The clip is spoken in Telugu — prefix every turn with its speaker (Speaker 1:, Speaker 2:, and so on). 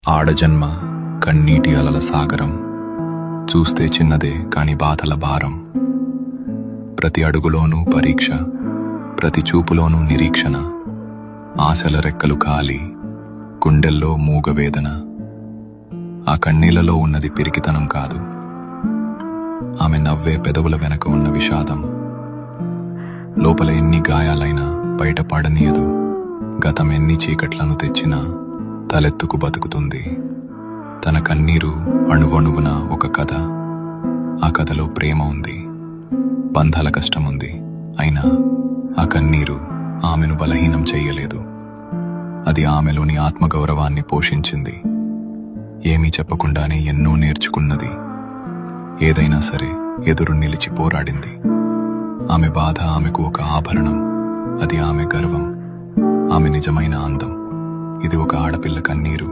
Speaker 1: ఆడజన్మ కన్నీటి అలల సాగరం, చూస్తే చిన్నదే కాని బాధల భారం. ప్రతి అడుగులోనూ పరీక్ష, ప్రతి చూపులోనూ నిరీక్షణ. ఆశల రెక్కలు కాలి, గుండెల్లో మూగవేదన. ఆ కన్నీళ్లలో ఉన్నది పిరికితనం కాదు, ఆమె నవ్వే పెదవుల వెనక ఉన్న విషాదం. లోపల ఎన్ని గాయాలైనా బయట పడనీయదు, గతం ఎన్ని చీకట్లను తెచ్చినా తలెత్తుకు బతుకుతుంది. తన కన్నీరు అణువణువున ఒక కథ. ఆ కథలో ప్రేమ ఉంది, బంధాల కష్టముంది. అయినా ఆ కన్నీరు ఆమెను బలహీనం చెయ్యలేదు. అది ఆమెలోని ఆత్మగౌరవాన్ని పోషించింది. ఏమీ చెప్పకుండానే ఎన్నో నేర్చుకున్నది. ఏదైనా సరే ఎదురు నిలిచి పోరాడింది. ఆమె బాధ ఆమెకు ఒక ఆభరణం, అది ఆమె గర్వం, ఆమె నిజమైన అందం. ఇది ఒక ఆడపిల్ల కన్నీరు.